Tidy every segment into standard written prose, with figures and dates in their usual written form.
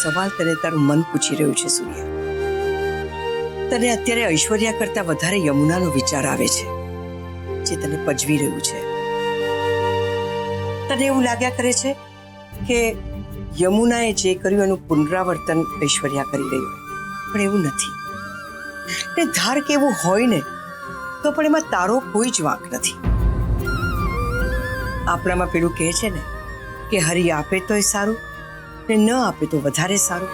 સવાલ તને તારું મન પૂછી રહ્યું છે સૂર્યા. તને અત્યારે ઐશ્વર્યા કરતા વધારે યમુનાનો વિચાર આવે છે, જે તને પજવી રહ્યું છે. તને એવું લાગ્યા કરે છે કે યમુનાએ જે કર્યું એનું પુનરાવર્તન ઐશ્વર્યા કરી રહી હોય, પણ એવું નથી. ને ધાર કે એવું હોય ને તો પણ એમાં તારો કોઈ જ વાંક નથી. આપણામાં પેલું કહે છે ને કે હરી આપે તોય સારું ને ન આપે તો વધારે સારું.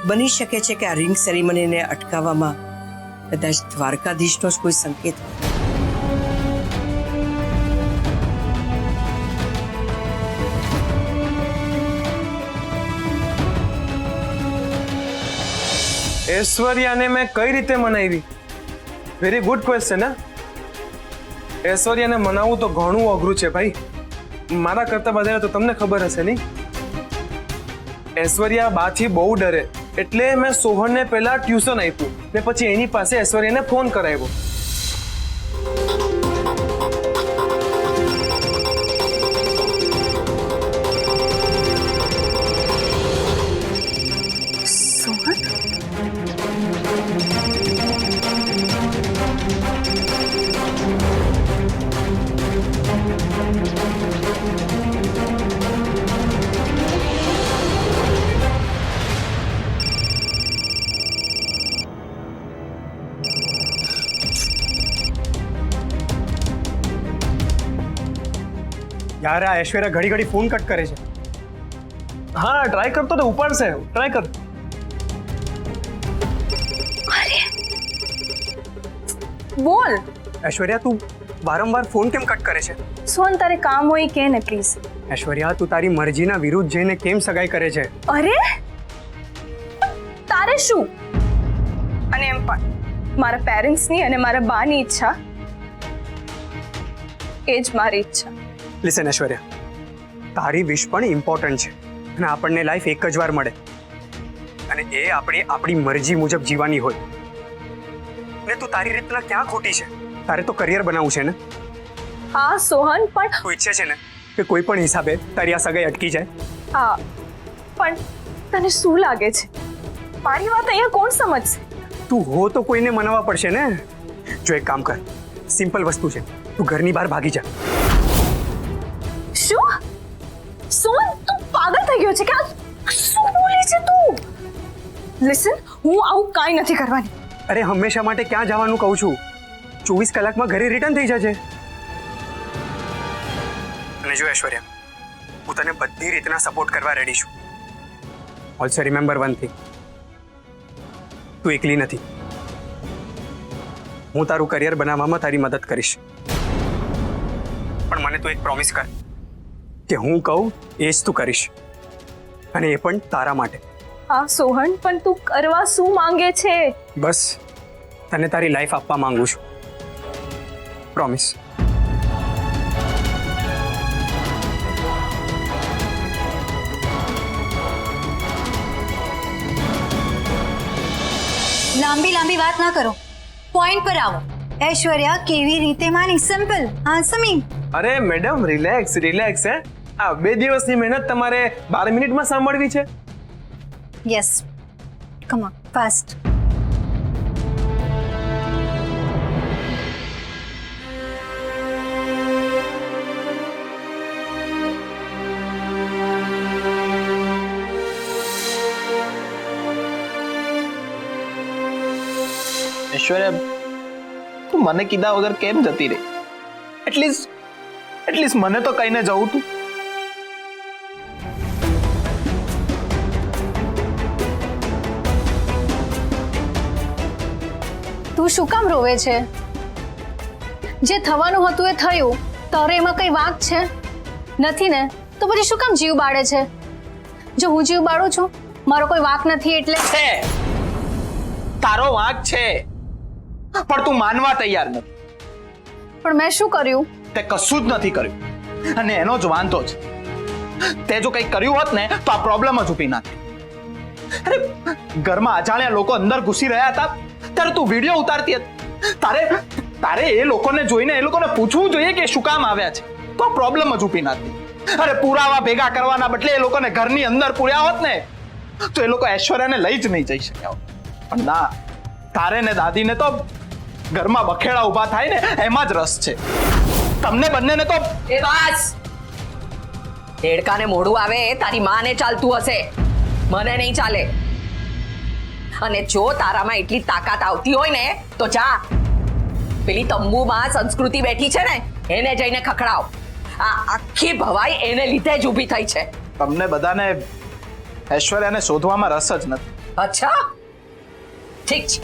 બની શકે છે કે આ રિંગ સેરેમનીને અટકાવવામાં કદાચ દ્વારકાધીશનો જ કોઈ સંકેત હોય. ઐશ્વર્યાને મેં કઈ રીતે મનાવી? Very good question. ઐશ્વર્યાને મનાવવું તો ઘણું અઘરું છે ભાઈ. મારા કરતા વધારે તો તમને ખબર હશે નહીં. ઐશ્વર્યા બાથી બહુ ડરે, એટલે મેં સોહનને પહેલા ટ્યુશન આપ્યું ને પછી એની પાસે ઐશ્વર્યાને ફોન કરાવ્યો. यार आ ऐश्वर्या घड़ी घड़ी फोन कट करे छे. હા ટ્રાય કરતો તો ઉપાડશે. ટ્રાય કર. બોલ ऐश्वर्या तू वारंवार फोन केम कट करे छे? સોન તારે કામ હોય કે ને પ્લીઝ. ऐश्वर्या तू तारी मर्जीना विरुद्ध जईने केम सगाई करे छे? અરે તારે શું? અને એમ પણ મારા પેરેન્ટ્સની અને મારા બાની ઈચ્છા એ જ મારી ઈચ્છા. लिसन ऐश्वर्या, तारी विश पण इम्पोर्टન્ટ छे અને આપણને લાઈફ એક જ વાર મળે અને એ આપણી મરજી મુજબ જીવાની હોય. ને તું તારી રીતના ક્યાં ખોટી છે? તારે તો કરિયર બનાવવું છે ને? હા સોહન, પણ તું ઈચ્છે છે ને કે કોઈ પણ હિસાબે તારી આ સગાઈ અટકી જાય? હા પણ તને શું લાગે છે મારી વાત અહીંયા કોણ સમજશે? તું હો તો કોઈને મનાવવા પડશે ને. જો એક કામ કર, સિમ્પલ વસ્તુ છે, તું ઘરની બહાર ભાગી જા. શું? સોન તું પાગલ થઈ ગયો છે કે શું બોલે છે તું? લિસન, હું આવું કાંઈ નથી કરવાની. અરે હંમેશા માટે ક્યાં જવાનું કહું છું? 24 કલાકમાં ઘરે રિટર્ન થઈ જજે. અને જો ઐશ્વર્યા, હું તને બધી રીતના સપોર્ટ કરવા રેડી છું. ઓલ્સો રિમેમ્બર વન થિંગ, તું એકલી નથી. હું તારું કરિયર બનાવવામાં તારી મદદ કરીશ. પણ મને તું એક પ્રોમિસ કર કે હું કહું એ જ તું કરીશ, અને એ પણ તારા માટે. હા સોહન, પણ તું કરવા શું માંગે છે? બસ તને તારી લાઈફ આપવા માંગુ છું. પ્રોમિસ. લાંબી લાંબી વાત ના કરો, પોઈન્ટ પર આવો. ऐश्वर्या કેવી રીતે માની? સિમ્પલ આન્સર મી. અરે મેડમ રિલેક્સ રિલેક્સ. આ 2 દિવસની મહેનત તમારે 12 મિનિટમાં સાંભળવી છે? Yes, come on fast. Aishwarya તું મને કીધા વગર કેમ જતી રહી? એટલીસ્ટ મને તો કહીને જવું તું. તું શું કામ રોવે છે? જે થવાનું હતું એ થયું, તારે એમાં કઈ વાંક છે નથી ને? તો પછી શું કામ જીવ બાળે છે? જો હું જીવ બાળું છું, મારો કોઈ વાંક નથી એટલે. છે તારો વાંક છે, પણ તું માનવા તૈયાર નથી. પણ મેં શું કર્યું? તે કશું જ નથી કર્યું, અને એનો જ વાંધો છે. તે જો કંઈ કર્યું હોત ને તો આ પ્રોબ્લેમ જ ઊભી ના થઈ. અરે ઘરમાં અજાણ્યા લોકો અંદર ઘૂસી રહ્યા હતા ત્યારે તું વિડીયો ઉતારતી હતી. તારે એ લોકોને જોઈને એ લોકોને પૂછવું જોઈએ કે શું કામ આવ્યા છે, તો આ પ્રોબ્લેમ જ ઊભી ના થઈ. અરે પુરાવા ભેગા કરવાના બદલે એ લોકોને ઘરની અંદર પૂર્યા હોત ને તો એ લોકો ઐશ્વર્યાને લઈ જ નહીં જઈ શક્યા હોત. પણ ના, તારે ને દાદીને તો ઘરમાં બખેડા ઊભા થાય ને એમાં જ રસ છે. તમને બંનેને તો એ બસ દેડકાને મોઢું આવે તારી માને ચાલતું હશે, મને નહીં ચાલે. અને જો તારામાં એટલી તાકાત આવતી હોય ને તો જા પેલી તંબુમાં સંસ્કૃતિ બેઠી છે ને એને જઈને ખખડાવ. આ આખી ભવાઈ એને લીધે જ ઊભી થઈ છે. તમને બધાને ઐશ્વર્યાને શોધવામાં રસ જ નથી. અચ્છા ઠીક છે,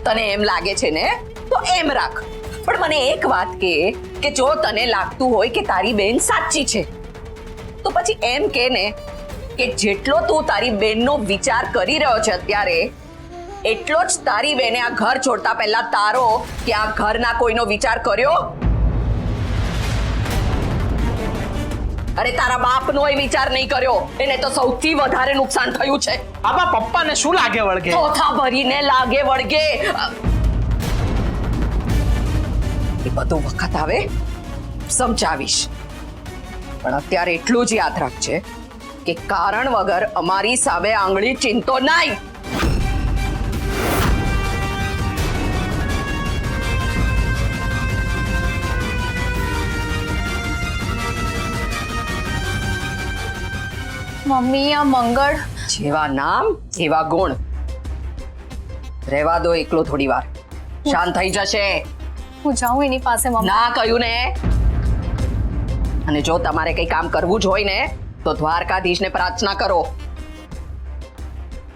તને એમ લાગે છે ને તો એમ રાખ. પણ મને એક વાત કે જો તને લાગતું હોય કે તારી બેન સાચી છે તો પછી એમ કે ને કે જેટલો તું તારી બેનનો વિચાર કરી રહ્યો છે અત્યારે એટલો જ તારી બેને આ ઘર છોડતા પહેલા તારો કે આ ઘરના કોઈનો વિચાર કર્યો? અરે તારા બાપનો એ વિચાર નહીં કર્યો, એને તો સૌથી વધારે નુકસાન થયું છે. આબા પપ્પાને શું લાગે વળગે? ચોથા ભરીને લાગે વળગે. એ બધું વખત આવે સમજાવીશ, પણ અત્યારે એટલું જ યાદ રાખજે કે કારણ વગર અમારી સામે આંગળી ચીંધતો નહીં. મમ્મી આ મંગળ જેવા નામ એવા ગુણ. રહેવા દો એકલો થોડી વાર, શાંત થઈ જશે. હું જાઉં એની પાસે મમ્મી. ના કહ્યું ને. અને જો તમારે કઈ કામ કરવું જ હોય ને તો દ્વારકાધીશને પ્રાર્થના કરો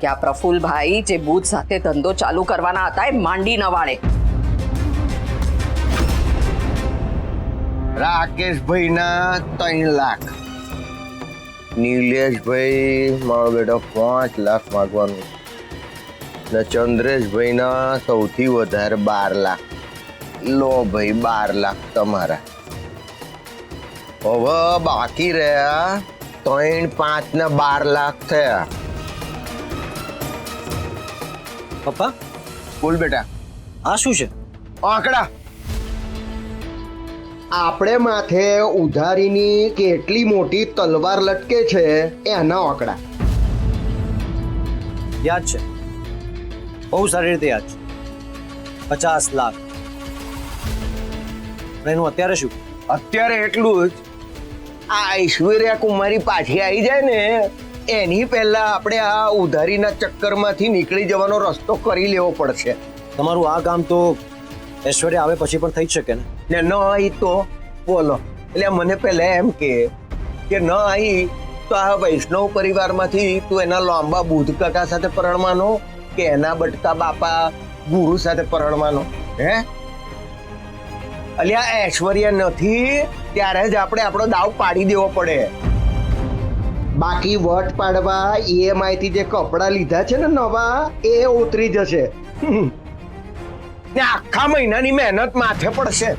કે આ પ્રફુલભાઈ જે બુધ સાથે ધંધો ચાલુ કરવાના હતા એ માંડી ન વાળે. રાકેશભાઈ ના 3 લાખ, નીલેશભાઈ મારો બેટો 5 લાખ માંગવાનું ને ચંદ્રેશભાઈ ના સૌથી વધારે 12 લાખ. લો ભાઈ 12 લાખ તમારા. હવે બાકી રહ્યા 3, 5 ને 12 લાખ થયા. પપ્પા બોલ બેટા. આ શું છે? આંકડા. આપણે માથે ઉધારીની કેટલી મોટી તલવાર લટકે છે એના આંકડા. યાદ છે, બહુ સારી રીતે યાદ છે. 50 લાખ. પણ એનું અત્યારે શું? અત્યારે એટલું જ, આ ઐશ્વર્યા કુમારી પાછી આવી જાય ને એની પહેલા આપણે આ ઉધારીના ચક્કરમાંથી નીકળી જવાનો રસ્તો કરી લેવો પડશે. તમારું આ કામ તો ઐશ્વર્યા આવે પછી પણ થઈ જ શકે ને? ને ન આવી તો બોલો. એટલે મને પહેલા એમ કે ન આવી તો આ વૈષ્ણવ પરિવારમાંથી તું એના લાંબા બુધ કાકા સાથે પરણવાનો કે એના બટકા બાપા ગુરુ સાથે પરણવાનો? હે અલ્યા ઐશ્વર્યા નથી ત્યારે જ આપણે આપણો દાવ પાડી દેવો પડે. બાકી વટ પાડવા EMI થી જે કપડા લીધા છે ને નવા એ ઉતરી જશે ને આખા મહિનાની મહેનત માથે પડશે.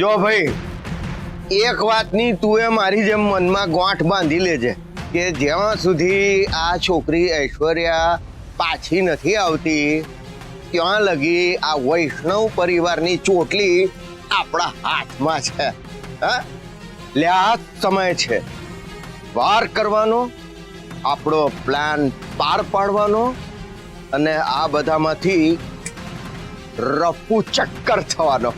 જો ભાઈ એક વાતની તું એ મારી જેમ મનમાં ગોઠ બાંધી લેજે કે જ્યાં સુધી આ છોકરી ઐશ્વર્યા પાછી નથી આવતી ત્યાં લગી આ વૈષ્ણવ પરિવારની ચોટલી આપણા હાથમાં છે. હા લે આ સમય છે વાર કરવાનો, આપણો પ્લાન પાર પાડવાનો અને આ બધામાંથી રફુ ચક્કર થવાનો.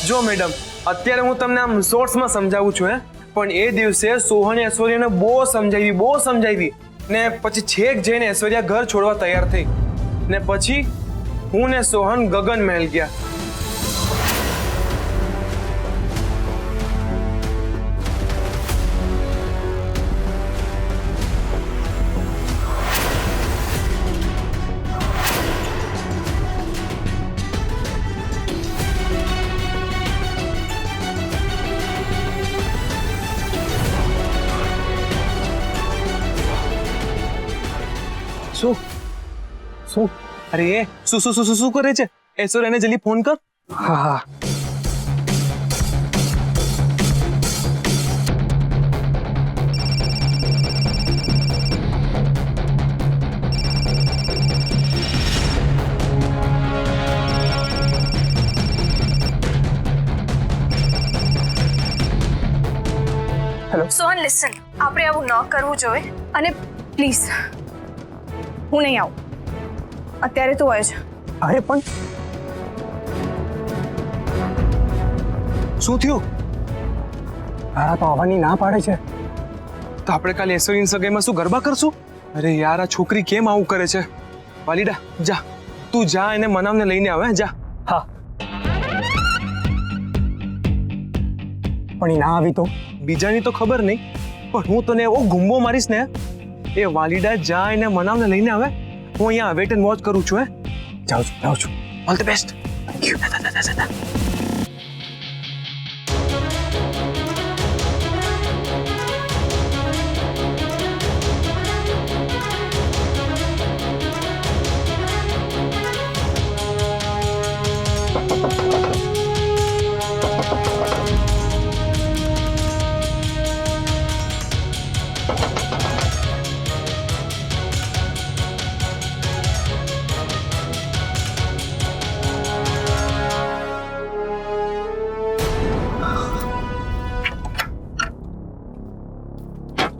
જો મેડમ, અત્યારે હું તમને આમ શોર્ટ્સમાં સમજાવું છું પણ એ દિવસે સોહને ઐશ્વર્યાને બહુ સમજાવી ને પછી છેક જઈને ઐશ્વર્યા ઘર છોડવા તૈયાર થઈ ને પછી હું ને સોહન ગગન મહેલ ગયા. શું અરે શું કરે છે? ઐશ્વર્યાને જલ્દી ફોન કર. હા હા. લિસન, આપણે આવું ન કરવું જોઈએ અને પ્લીઝ હું નહીં આવું અત્યારે તું આવે છે. અરે પણ શું થયું? તારા તો આવવાની ના પાડે છે. તો આપણે કાલે ઐશ્વર્યની સગાઈમાં શું ગરબા કરશું? અરે યાર, આ છોકરી કેમ આવું કરે છે? વાલીડા, જા તું જા, એને મનાવને લઈને આવે. જા. હા, પણ એ ના આવી તો? બીજાની તો ખબર નહીં, પણ હું તને એવો ગુમ્બો મારીશ ને. એ વાલીડા, જા, એને મનાવને લઈને આવે. હું અહીંયા વેટ એન્ડ વોચ કરું છું. જાઉં છું. All the best.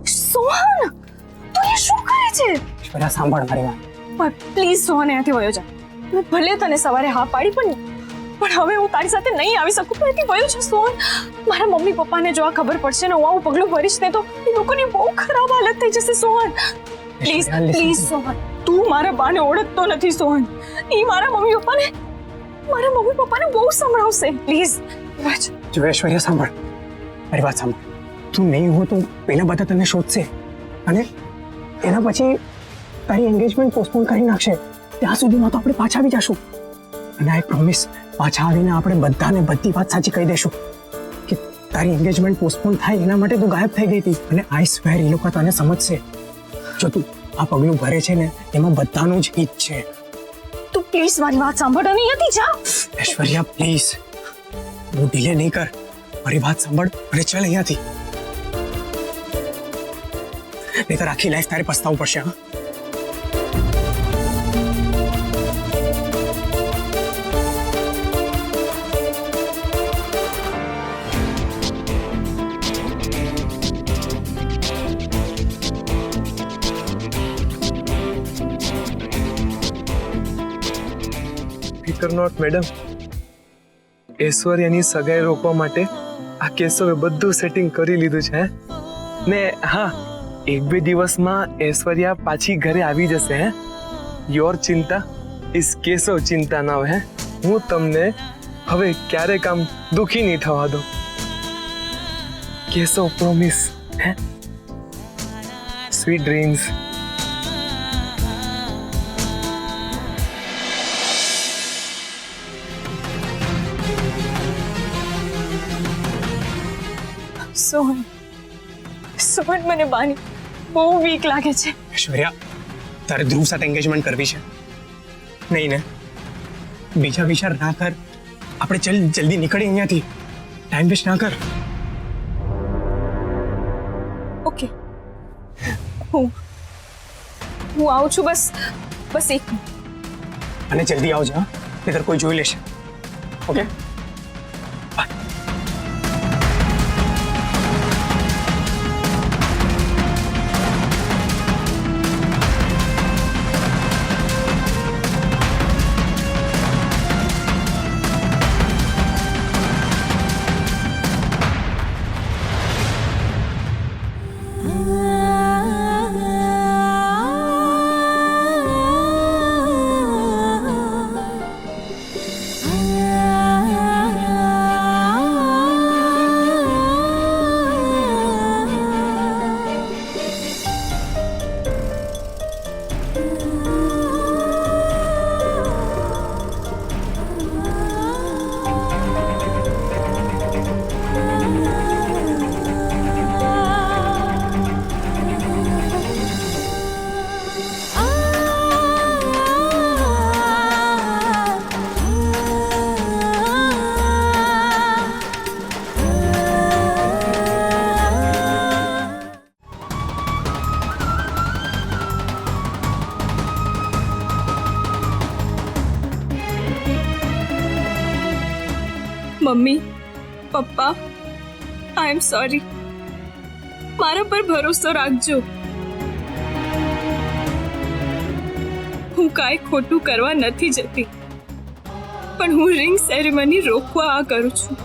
સોહન, તું એ શું કરે છે? ઐશ્વર્યા, સાંભળ મારી વાત. પ્લીઝ સોહન, અહીંયાથી વયો જા. મેં ભલે તને સવારે હા પાડી, પણ હવે હું તારી સાથે નહીં આવી શકું. તું અહીંયાથી વયો જા સોહન. મારા મમ્મી પપ્પાને જો આ ખબર પડશે ને હું આવું પગલું ભરીશ ને તો એ લોકોની બહુ ખરાબ હાલત થઈ જશે સોહન. પ્લીઝ પ્લીઝ સોહન, તું મારા બાને ઓળખતો નથી સોહન. એ મારા મમ્મી પપ્પાને બહુ સંભળાવશે. પ્લીઝ જો ઐશ્વર્યા, સાંભળ મારી વાત સાંભળ. તું નહીં હો તો પેલા બધા તને શોધશે અને એના પછી તારી એન્ગેજમેન્ટ પોસ્ટપોન કરી નાખશે. ત્યાં સુધીમાં તો આપણે પાછા આવી જશું. અને આઈ પ્રોમિસ, પાછા આવીને આપણે બધાને બધી વાત સાચી કહી દઈશું કે તારી એન્ગેજમેન્ટ પોસ્ટપોન થાય એના માટે તું ગાયબ થઈ ગઈ હતી. અને આઈ સ્વેર એ લોકો તને સમજશે. જો તું આ પગલું ભરે છે ને એમાં બધાનું જ હિત છે. તું પ્લીઝ મારી વાત સાંભળ અને અહીંયાથી જા. ઐશ્વર્યા, પ્લીઝ, હું ડિલે નહીં કર. મારી વાત સાંભળ અને ચાલ અહીંયાથી. નહીંતર આખી લાઈફ તારે પસ્તાવવું પડશે. હા, ફિકર નોટ મેડમ. ઐશ્વર્યાની સગાઈ રોકવા માટે આ કેશવે બધું સેટિંગ કરી લીધું છે. ને હા, 1-2 દિવસમાં ઐશ્વર્યા પાછી ઘરે આવી જશે. યોર ચિંતા ઇસ કેશવ ચિંતા ના હોય. હું તમને હવે ક્યારેક આમ દુખી નહીં થવા દો. Keshav promise. Sweet dreams. Sohan, મને બાની બહુ વીક લાગે છે. ઐશ્વર્યા, તારે ધ્રુવ સાથે એન્ગેજમેન્ટ કરવી છે નહીં ને? બીજા વિચાર ના કર. આપણે જલ્દી નીકળી અહીંયાથી. ટાઈમ વેસ્ટ ના કર. ઓકે, હું આવું છું. બસ 1 મિનિટ. અને જલ્દી આવજો, હા, નહીંતર કોઈ જોઈ લેશે. ઓકે? મમ્મી, પપ્પા, આઈ એમ સોરી. મારા પર ભરોસો રાખજો. હું કાંઈ ખોટું કરવા નથી જતી, પણ હું રિંગ સેરેમની રોકવા આ કરું છું.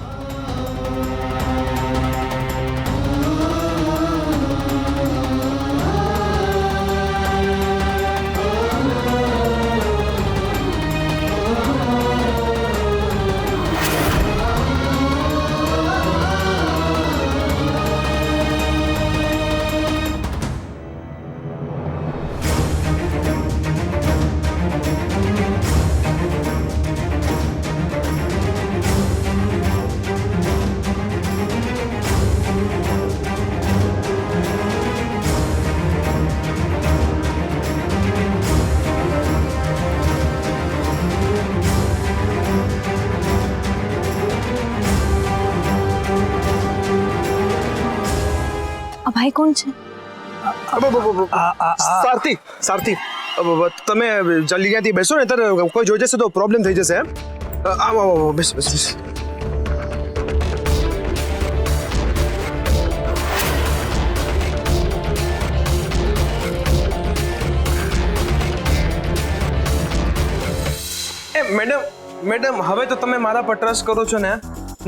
આ ભાઈ કોણ છે? સારથી સારથી તમે જલ્દી બેસો ને ત્યારે કોઈ જોઈ જશે તો પ્રોબ્લેમ થઈ જશે. આવો આવો બેસ બેસ બેસ. મેડમ હવે તો તમે મારા પર ટ્રસ્ટ કરો છો ને?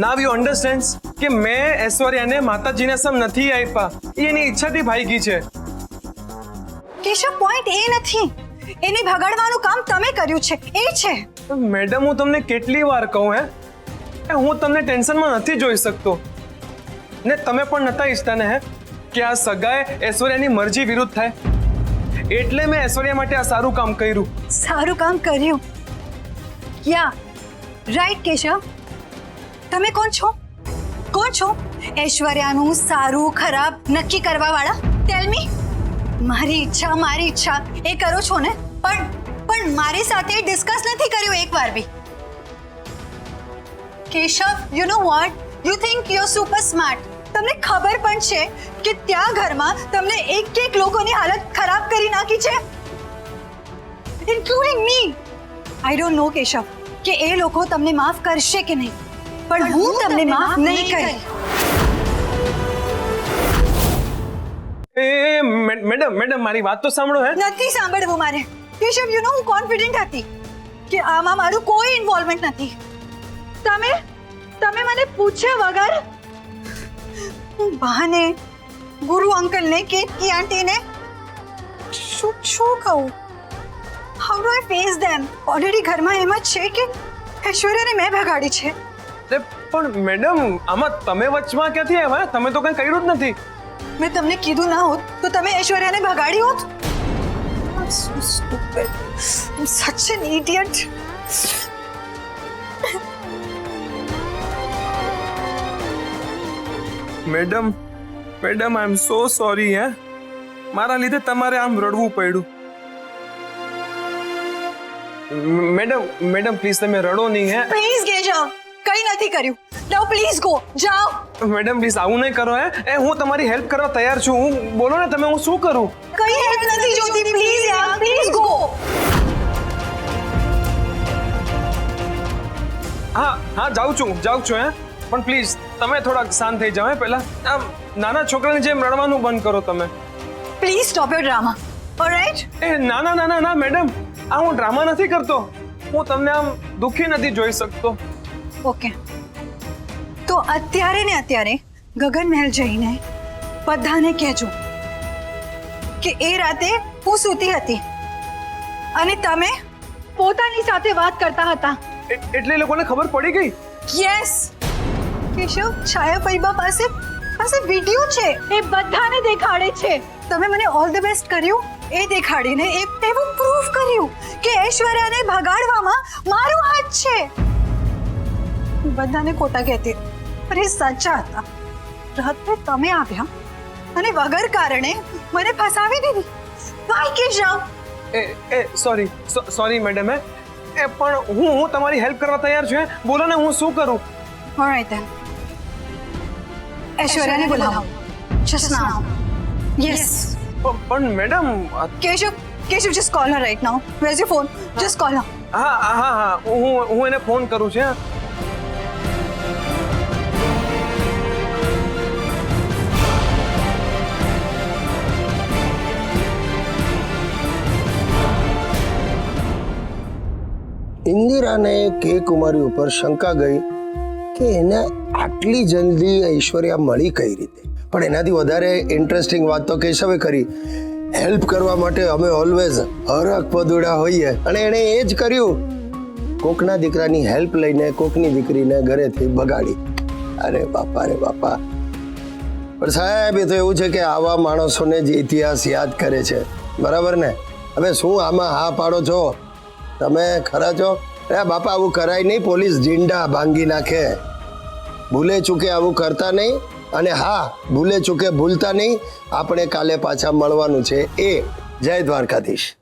નાવ યુ અન્ડરસ્ટેન્ડ કે મેં ઐશ્વર્યાને માતાજીને સમ નથી આપ્યા, એ એની ઈચ્છાથી ભાગી છે. કેશવ, પોઈન્ટ એ નથી, એને ભગાડવાનું કામ તમે કર્યું છે, એ છે. મેડમ હું તમને કેટલી વાર કહું હું તમને ટેન્શનમાં નથી જોઈ શકતો ને તમે પણ નતા ઈચ્છતા ને કે આ સગાઈ ઐશ્વર્યાની મરજી વિરુદ્ધ થાય, એટલે મેં ઐશ્વર્યા માટે આ સારું કામ કર્યું. સારું કામ કર્યું? યા રાઈટ કેશવ, તમે કોણ છો? કોણ છો ઐશ્વર્યાનું સારું ખરાબ નક્કી કરવા વાળા? ટેલ મી. મારી ઈચ્છા એ કરો છો ને, પણ મારી સાથે ડિસ્કસ નથી કર્યું એકવાર બી. Keshav, you know what, you think you are super smart. તમને ખબર પણ છે કે ત્યાં ઘરમાં તમને એક લોકોની હાલત ખરાબ કરી નાખી છે, including me. I don't know Keshav કે એ લોકો તમને માફ કરશે કે નહીં, પણ હું તમને માફ નહીં કરી. મેડમ મારી વાત તો સાંભળો. નથી સાંભળવું મારે. કેશવ, યુ નો હું કોન્ફિડન્ટ હતી કે આમાં મારું કોઈ ઇન્વોલ્વમેન્ટ નથી. તમે મને પૂછ્યા વગર બહાને ગુરુ અંકલને કે આંટીને શું કહું? How do I face them? Already ઘરમાં એમ જ છે કે ઐશ્વર્યાને મેં ભગાડી છે. પણ મેડમ આમાં તમે વચમાં ક્યાંથી આવ્યા? તમે તો કંઈ કર્યું જ નથી. મેં તમને કીધું ના હોત તો તમે ઐશ્વર્યાને ભગાડી હોત. I'm so stupid. I'm such an idiot. Madam I am so sorry. મારા લીધે તમારે આમ રડવું પડ્યું. મેડમ પ્લીઝ તમે રડો નહીં. પ્લીઝ કેશવ, કઈ નથી કર્યું. નાઉ પ્લીઝ ગો, જાઓ. મેડમ પ્લીઝ આવું નહીં કરો. હું તમારી હેલ્પ કરવા તૈયાર છું. હું બોલો ને તમે, હું શું કરું? કઈ હેલ્પ નથી જોતી. પ્લીઝ યાર, પ્લીઝ ગો. હા જાઉં છું. પણ પ્લીઝ તમે થોડાક શાંત થઈ જાઓ. પહેલા આમ નાના છોકરાની જેમ રડવાનું બંધ કરો તમે. Please stop your drama. Alright? ના મેડમ, આ હું ડ્રામા નથી કરતો. હું તમને આમ દુખી નથી જોઈ શકતો. ઓકે, તો અત્યારે ગગન મહેલ જઈને બધાને કહેજો કે એ રાતે હું સૂતી હતી અને તમે પોતાની સાથે વાત કરતા હતા. એટલે લોકોને ખબર પડી ગઈ? યસ કેશવ, છાયા પૈબા પાસે વિડિયો છે, એ બધાને દેખાડે છે. તમે મને ઓલ ધ બેસ્ટ કર્યું એ દેખાડીને એવું પ્રૂફ કર્યું કે ઐશ્વર્યાને ભગાડવામાં મારો હાથ છે. બધાને ખોટા કહેતી, પણ એ સાચા હતા. રાત્રે તમે આવ્યા અને વગર કારણે મને ફસાવી દીધી. વાય કેશવ? Sorry madam. પણ હું તમારી હેલ્પ કરવા તૈયાર છું. બોલો ને, હું શું કરું? ઓલરાઈટ ધેન, ઐશ્વર્યાને બોલાવો. જસ્ટ નાઉ. યસ. પણ madam. Keshav, just call her right now. Where's your phone? Just call her. હા હું એને ફોન કરું છું. ઇન્દિરાને કે કુમારી ઉપર શંકા ગઈ કે એને આટલી જલ્દી ઐશ્વર્યા મળી કઈ રીતે. પણ એનાથી વધારે ઇન્ટરેસ્ટિંગ વાત તો કેશવે કરી. હેલ્પ કરવા માટે અમે ઓલવેઝ હરખ પદુડા હોઈએ અને એણે એ જ કર્યું. કોકના દીકરાની હેલ્પ લઈને કોકની દીકરીને ઘરેથી બગાડી. અરે બાપા રે બાપા. પણ સાહેબ એ તો એવું છે કે આવા માણસોને જ ઇતિહાસ યાદ કરે છે, બરાબર ને? હવે શું આમાં હા પાડો છો તમે? ખરા છો? અરે બાપા આવું કરાય નહીં, પોલીસ ઝીંડા ભાંગી નાખે. ભૂલે ચૂકે આવું કરતા નહીં. અને હા, ભૂલે ચૂકે ભૂલતા નહીં. આપણે કાલે પાછા મળવાનું છે. જય દ્વારકાધીશ.